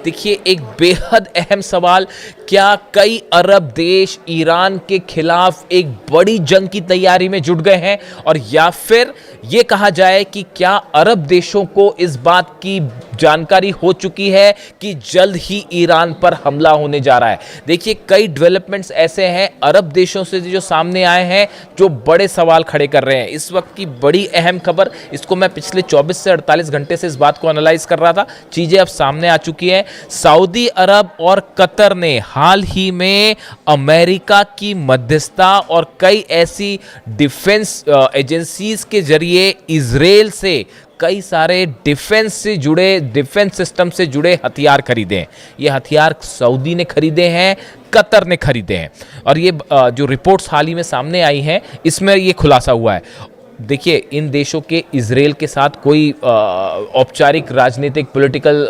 देखिए एक बेहद अहम सवाल, क्या कई अरब देश ईरान के खिलाफ एक बड़ी जंग की तैयारी में जुट गए हैं, और या फिर ये कहा जाए कि क्या अरब देशों को इस बात की जानकारी हो चुकी है कि जल्द ही ईरान पर हमला होने जा रहा है। देखिए कई डेवलपमेंट्स ऐसे हैं अरब देशों से जो सामने आए हैं जो बड़े सवाल खड़े कर रहे हैं। इस वक्त की बड़ी अहम खबर, इसको मैं पिछले 24 से 48 घंटे से इस बात को एनालाइज कर रहा था, चीजें अब सामने आ चुकी हैं। सऊदी अरब और कतर ने हाल ही में अमेरिका की मध्यस्थता और कई ऐसी डिफेंस एजेंसीज के जरिए इजराइल से कई सारे डिफेंस सिस्टम से जुड़े हथियार खरीदे हैं। ये हथियार सऊदी ने खरीदे हैं, कतर ने खरीदे हैं, और ये जो रिपोर्ट्स हाल ही में सामने आई हैं इसमें ये खुलासा हुआ है। देखिए इन देशों के इजराइल के साथ कोई औपचारिक राजनीतिक पॉलिटिकल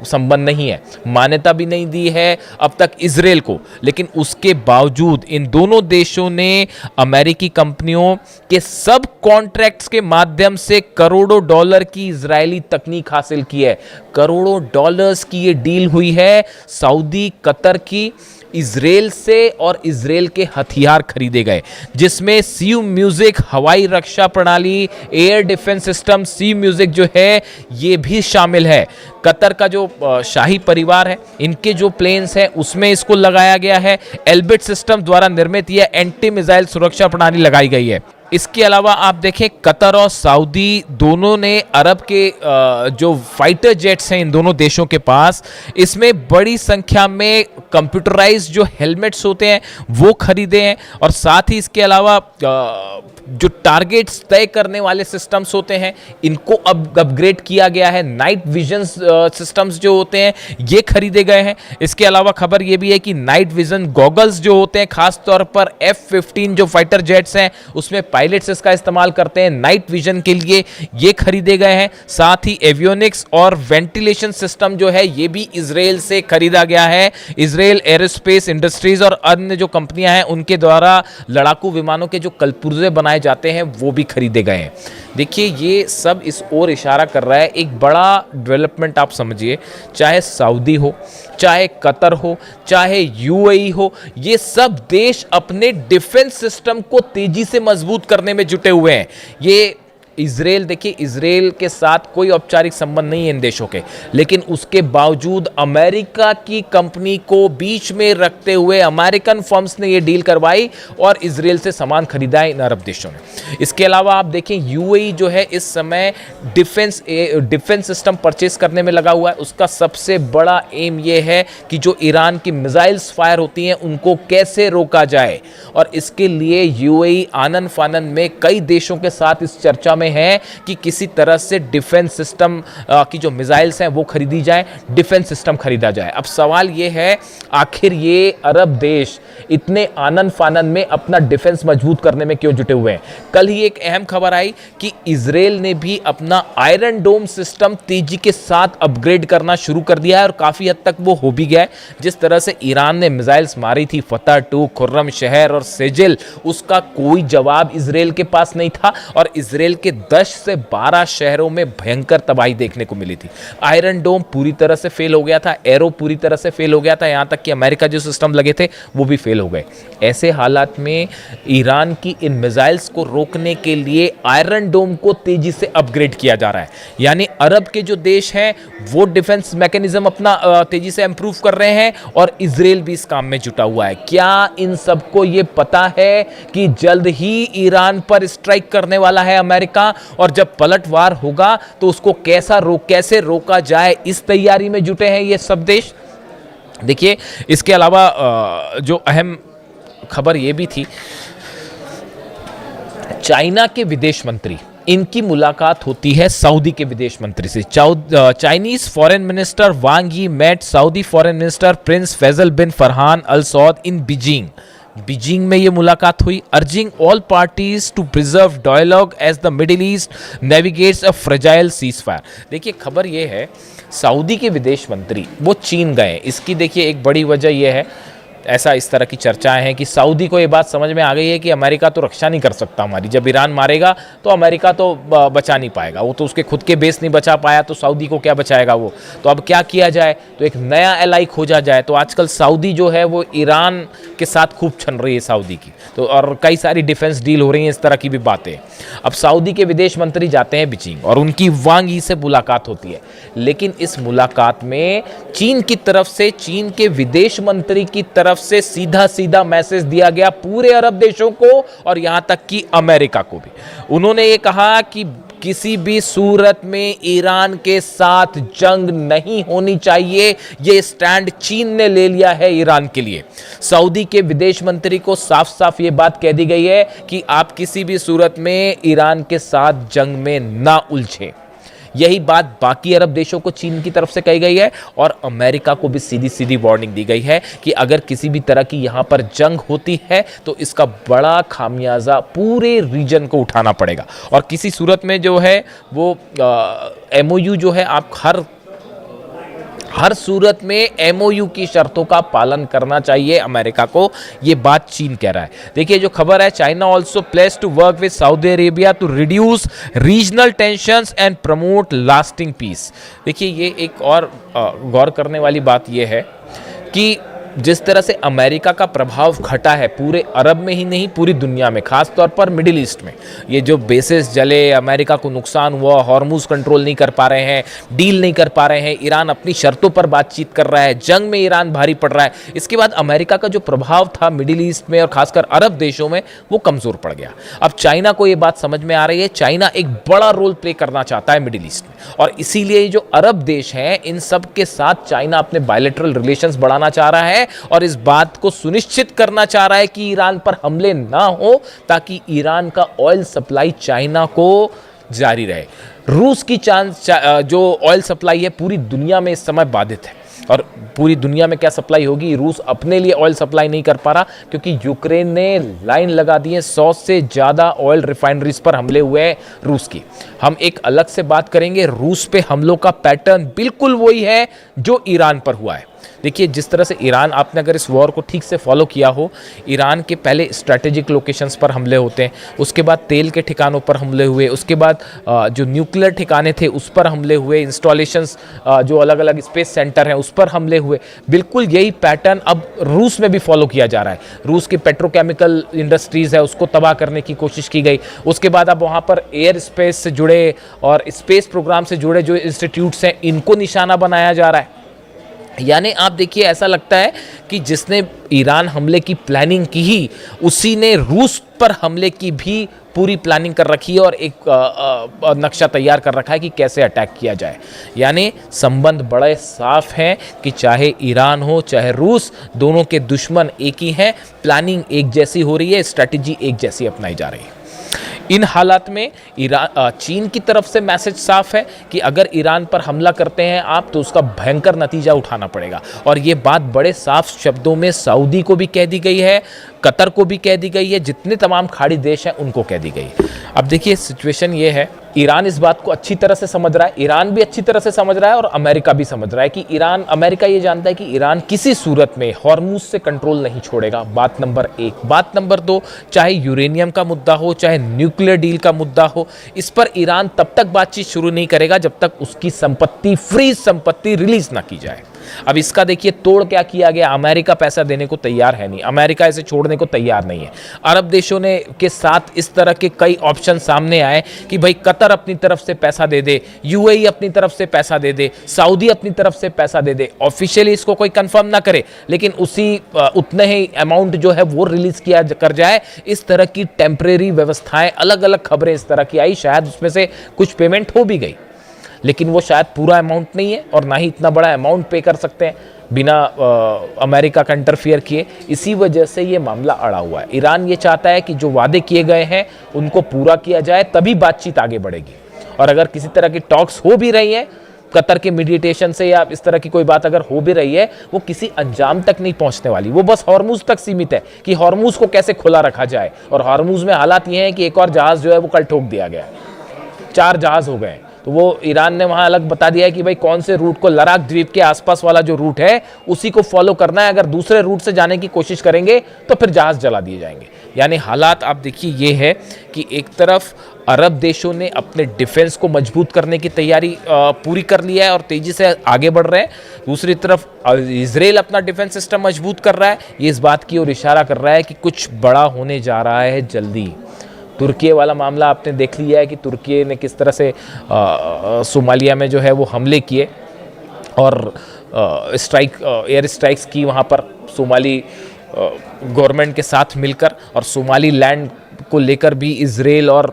संबंध नहीं है, मान्यता भी नहीं दी है अब तक इजराइल को, लेकिन उसके बावजूद इन दोनों देशों ने अमेरिकी कंपनियों के सब कॉन्ट्रैक्ट्स के माध्यम से करोड़ों डॉलर की इजरायली तकनीक हासिल की है। करोड़ों डॉलर्स की ये डील हुई है सऊदी कतर की, इजराइल से, और इजराइल के हथियार खरीदे गए, जिसमें सी म्यूजिक हवाई रक्षा प्रणाली, एयर डिफेंस सिस्टम, सी म्यूजिक जो है ये भी शामिल है। कतर का जो शाही परिवार है, इनके जो प्लेन्स हैं उसमें इसको लगाया गया है। एल्बिट सिस्टम द्वारा निर्मित यह एंटी मिसाइल सुरक्षा प्रणाली लगाई गई है। इसके अलावा आप देखें कतर और सऊदी दोनों ने अरब के जो फाइटर जेट्स हैं इन दोनों देशों के पास, इसमें बड़ी संख्या में कंप्यूटराइज्ड जो हेलमेट्स होते हैं वो खरीदे हैं, और साथ ही इसके अलावा जो टारगेट्स तय करने वाले सिस्टम्स होते हैं इनको अब अपग्रेड किया गया है। नाइट विजन सिस्टम्स जो होते हैं ये खरीदे गए हैं। इसके अलावा खबर ये भी है कि नाइट विजन गॉगल्स जो होते हैं, खास तौर पर F-15 जो फाइटर जेट्स हैं उसमें पायलट्स इसका इस्तेमाल करते हैं नाइट विजन के लिए, ये खरीदे गए हैं। साथ ही एवियोनिक्स और वेंटिलेशन सिस्टम जो है ये भी इजराइल से खरीदा गया है। इजराइल एरोस्पेस इंडस्ट्रीज और अन्य जो कंपनियां हैं उनके द्वारा लड़ाकू विमानों के जो कलपुर्जे बनाए जाते हैं वो भी खरीदे गए हैं। देखिए ये सब इस ओर इशारा कर रहा है, एक बड़ा डेवलपमेंट आप समझिए, चाहे सऊदी हो, चाहे कतर हो, चाहे यूएई हो, ये सब देश अपने डिफेंस सिस्टम को तेजी से मजबूत करने में जुटे हुए हैं। ये इजराइल, देखिए इजराइल के साथ कोई औपचारिक संबंध नहीं है इन देशों के, लेकिन उसके बावजूद अमेरिका की कंपनी को बीच में रखते हुए अमेरिकन फर्म्स ने ये डील करवाई और इजराइल से सामान खरीदा है इन अरब देशों ने। इसके अलावा आप देखें यूएई जो है इस समय डिफेंस सिस्टम परचेस करने में लगा हुआ है। उसका सबसे बड़ा एम ये है कि जो ईरान की मिसाइल्स फायर होती हैं उनको कैसे रोका जाए, और इसके लिए यूएई आनन फानन में कई देशों के साथ इस चर्चा है कि किसी तरह से डिफेंस सिस्टम की जो मिसाइल्स हैं वो खरीदी जाए, डिफेंस सिस्टम खरीदा जाए। अब सवाल ये है आखिर ये अरब देश इतने आनन फानन में अपना डिफेंस मजबूत करने में क्यों जुटे हुए हैं। कल ही एक अहम खबर आई कि इजराइल ने भी अपना आयरन डोम सिस्टम तेजी के साथ अपग्रेड करना शुरू कर दिया है, और काफी हद तक वो हो भी गया है। जिस तरह से ईरान ने मिसाइल्स मारी थी फतह 2, खुर्रम शहर और सेजिल, उसका कोई जवाब इजराइल के पास नहीं था, और इजराइल के 10 से 12 शहरों में भयंकर तबाही देखने को मिली थी। आयरन डोम पूरी तरह से फेल हो गया था, एरो पूरी तरह से फेल हो गया था, यहां तक कि अमेरिका जो सिस्टम लगे थे वो भी फेल हो गए। ऐसे हालात में ईरान की इन मिसाइल्स को रोकने के लिए आयरन डोम को तेजी से अपग्रेड किया जा रहा है। यानी अरब के जो देश हैं वो डिफेंस मैकेनिज्म अपना तेजी से इंप्रूव कर रहे हैं, और इजराइल भी इस काम में जुटा हुआ है। क्या इन सबको ये पता है कि जल्द ही ईरान पर स्ट्राइक करने वाला है अमेरिका, और जब पलटवार होगा तो उसको कैसे रोका जाए, इस तैयारी में जुटे हैं ये सब देश। देखिए इसके अलावा जो अहम खबर ये भी थी, चाइना के विदेश मंत्री, इनकी मुलाकात होती है सऊदी के विदेश मंत्री से। Chinese foreign minister Wang Yi met Saudi foreign minister Prince Faisal bin Farhan Al Saud in Beijing में ये मुलाकात हुई। Urging all parties to preserve dialogue as the Middle East navigates a fragile ceasefire. देखिए खबर ये है, Saudi के विदेश मंत्री वो चीन गए। इसकी देखिए एक बड़ी वजह यह है, ऐसा इस तरह की चर्चाएं हैं कि सऊदी को ये बात समझ में आ गई है कि अमेरिका तो रक्षा नहीं कर सकता हमारी, जब ईरान मारेगा तो अमेरिका तो बचा नहीं पाएगा, वो तो उसके खुद के बेस नहीं बचा पाया तो सऊदी को क्या बचाएगा वो। तो अब क्या किया जाए, तो एक नया एलाई खोजा जाए। तो आजकल सऊदी जो है वो ईरान के साथ खूब छन रही है सऊदी की, तो और कई सारी डिफेंस डील हो रही हैं, इस तरह की भी बातें। अब सऊदी के विदेश मंत्री जाते हैं बीजिंग और उनकी वांग यी से मुलाकात होती है, लेकिन इस मुलाकात में चीन की तरफ से, चीन के विदेश मंत्री की तरफ से सीधा सीधा मैसेज दिया गया पूरे अरब देशों को और यहां तक कि अमेरिका को भी। उन्होंने ये कहा कि किसी भी सूरत में ईरान के साथ जंग नहीं होनी चाहिए, ये स्टैंड चीन ने ले लिया है ईरान के लिए। सऊदी के विदेश मंत्री को साफ साफ ये बात कह दी गई है कि आप किसी भी सूरत में ईरान के साथ जंग में ना उलझें। यही बात बाकी अरब देशों को चीन की तरफ से कही गई है और अमेरिका को भी सीधी सीधी वार्निंग दी गई है कि अगर किसी भी तरह की यहां पर जंग होती है तो इसका बड़ा खामियाजा पूरे रीजन को उठाना पड़ेगा। और किसी सूरत में जो है वो MOU जो है, आप हर सूरत में MOU की शर्तों का पालन करना चाहिए अमेरिका को, ये बात चीन कह रहा है। देखिए जो खबर है, China also plays to work with Saudi Arabia to reduce regional tensions and promote lasting peace. देखिए ये एक और गौर करने वाली बात ये है कि जिस तरह से अमेरिका का प्रभाव घटा है पूरे अरब में ही नहीं, पूरी दुनिया में, खास तौर पर मिडिल ईस्ट में, ये जो बेसिस जले, अमेरिका को नुकसान हुआ, हॉर्मुज कंट्रोल नहीं कर पा रहे हैं, डील नहीं कर पा रहे हैं, ईरान अपनी शर्तों पर बातचीत कर रहा है, जंग में ईरान भारी पड़ रहा है। इसके बाद अमेरिका का जो प्रभाव था मिडिल ईस्ट में और खासकर अरब देशों में, वो कमजोर पड़ गया। अब चाइना को ये बात समझ में आ रही है, चाइना एक बड़ा रोल प्ले करना चाहता है मिडिल ईस्ट में, और इसीलिए जो अरब देश हैं इन सब के साथ चाइना अपने बायलैटरल रिलेशंस बढ़ाना चाह रहा है और इस बात को सुनिश्चित करना चाह रहा है कि ईरान पर हमले ना हो, ताकि ईरान का ऑयल सप्लाई चाइना को जारी रहे। रूस की जो ऑयल सप्लाई है पूरी दुनिया में इस समय बाधित है, और पूरी दुनिया में क्या सप्लाई होगी, रूस अपने लिए ऑयल सप्लाई नहीं कर पा रहा क्योंकि यूक्रेन ने लाइन लगा दी है। 100 से ज़्यादा ऑयल रिफाइनरीज पर हमले हुए हैं रूस की। हम एक अलग से बात करेंगे, रूस पे हमलों का पैटर्न बिल्कुल वही है जो ईरान पर हुआ है। देखिए जिस तरह से ईरान, आपने अगर इस वॉर को ठीक से फॉलो किया हो, ईरान के पहले स्ट्रैटेजिक लोकेशंस पर हमले होते हैं, उसके बाद तेल के ठिकानों पर हमले हुए, उसके बाद जो न्यूक्लियर ठिकाने थे उस पर हमले हुए, इंस्टॉलेशंस जो अलग अलग स्पेस सेंटर हैं उस पर हमले हुए। बिल्कुल यही पैटर्न अब रूस में भी फॉलो किया जा रहा है। रूस की पेट्रोकेमिकल इंडस्ट्रीज़ है उसको तबाह करने की कोशिश की गई। उसके बाद अब वहाँ पर एयर स्पेस से जुड़े और स्पेस प्रोग्राम से जुड़े जो इंस्टीट्यूट्स हैं इनको निशाना बनाया जा रहा है। यानी आप देखिए ऐसा लगता है कि जिसने ईरान हमले की प्लानिंग की ही, उसी ने रूस पर हमले की भी पूरी प्लानिंग कर रखी है और एक नक्शा तैयार कर रखा है कि कैसे अटैक किया जाए। यानी संबंध बड़े साफ हैं कि चाहे ईरान हो चाहे रूस, दोनों के दुश्मन एक ही हैं, प्लानिंग एक जैसी हो रही है, स्ट्रैटेजी एक जैसी अपनाई जा रही है। इन हालात में चीन की तरफ से मैसेज साफ है कि अगर ईरान पर हमला करते हैं आप तो उसका भयंकर नतीजा उठाना पड़ेगा, और ये बात बड़े साफ शब्दों में सऊदी को भी कह दी गई है, कतर को भी कह दी गई है, जितने तमाम खाड़ी देश हैं उनको कह दी गई है। अब देखिए सिचुएशन ये है, ईरान इस बात को अच्छी तरह से समझ रहा है, ईरान भी अच्छी तरह से समझ रहा है और अमेरिका भी समझ रहा है कि अमेरिका ये जानता है कि ईरान किसी सूरत में हॉर्मुज से कंट्रोल नहीं छोड़ेगा। बात नंबर 1। बात नंबर 2, चाहे यूरेनियम का मुद्दा हो चाहे न्यूक्लियर डील का मुद्दा हो, इस पर ईरान तब तक बातचीत शुरू नहीं करेगा जब तक उसकी संपत्ति, फ्रीज संपत्ति रिलीज ना की जाए। अब इसका देखिए तोड़ क्या किया गया, अमेरिका पैसा देने को तैयार है नहीं, अमेरिका इसे छोड़ने को तैयार नहीं है। अरब देशों ने के साथ इस तरह के कई ऑप्शन सामने आए कि भाई कतर अपनी तरफ से पैसा दे दे, UAE अपनी तरफ से पैसा दे दे, सऊदी अपनी तरफ से पैसा दे दे। ऑफिशियली इसको कोई कंफर्म ना करे लेकिन उतने ही अमाउंट जो है वो रिलीज किया कर जाए। इस तरह की टेम्परेरी व्यवस्थाएं, अलग अलग खबरें इस तरह की आई, शायद उसमें से कुछ पेमेंट हो भी गई लेकिन वो शायद पूरा अमाउंट नहीं है और ना ही इतना बड़ा अमाउंट पे कर सकते हैं बिना अमेरिका का इंटरफियर किए। इसी वजह से ये मामला अड़ा हुआ है। ईरान ये चाहता है कि जो वादे किए गए हैं उनको पूरा किया जाए, तभी बातचीत आगे बढ़ेगी। और अगर किसी तरह की टॉक्स हो भी रही है कतर के मीडिएशन से या इस तरह की कोई बात अगर हो भी रही है, वो किसी अंजाम तक नहीं पहुंचने वाली, वो बस हॉर्मुज तक सीमित है कि हॉर्मुज को कैसे खुला रखा जाए। और हॉर्मुज में हालात ये हैं कि एक और जहाज जो है वो कल ठोक दिया गया, 4 जहाज हो गए। तो वो ईरान ने वहाँ अलग बता दिया है कि भाई कौन से रूट को, लद्दाख द्वीप के आसपास वाला जो रूट है उसी को फॉलो करना है, अगर दूसरे रूट से जाने की कोशिश करेंगे तो फिर जहाज़ जला दिए जाएंगे। यानी हालात आप देखिए ये है कि एक तरफ अरब देशों ने अपने डिफेंस को मजबूत करने की तैयारी पूरी कर लिया है और तेज़ी से आगे बढ़ रहे हैं, दूसरी तरफ इजराइल अपना डिफेंस सिस्टम मजबूत कर रहा है। ये इस बात की ओर इशारा कर रहा है कि कुछ बड़ा होने जा रहा है जल्दी। तुर्की वाला मामला आपने देख लिया है कि तुर्की ने किस तरह से सोमालिया में जो है वो हमले किए और एयर स्ट्राइक्स की वहाँ पर सोमाली गवर्नमेंट के साथ मिलकर, और सोमाली लैंड को लेकर भी इजराइल और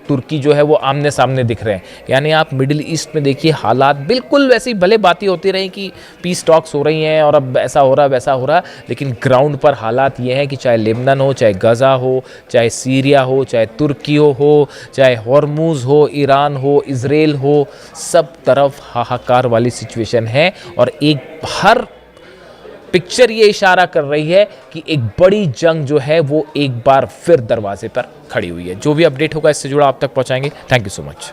तुर्की जो है वो आमने सामने दिख रहे हैं। यानी आप मिडिल ईस्ट में देखिए हालात बिल्कुल वैसी, भले बातें होती रही कि पीस टॉक्स हो रही हैं और अब ऐसा हो रहा वैसा हो रहा, लेकिन ग्राउंड पर हालात ये हैं कि चाहे लेबनान हो, चाहे गज़ा हो, चाहे सीरिया हो, चाहे तुर्की हो, चाहे हॉर्मुज़ हो, ईरान हो, इजराइल हो, सब तरफ हाहाकार वाली सिचुएशन है। और एक हर पिक्चर ये इशारा कर रही है कि एक बड़ी जंग जो है वो एक बार फिर दरवाजे पर खड़ी हुई है। जो भी अपडेट होगा इससे जुड़ा आप तक पहुंचाएंगे। Thank you so much.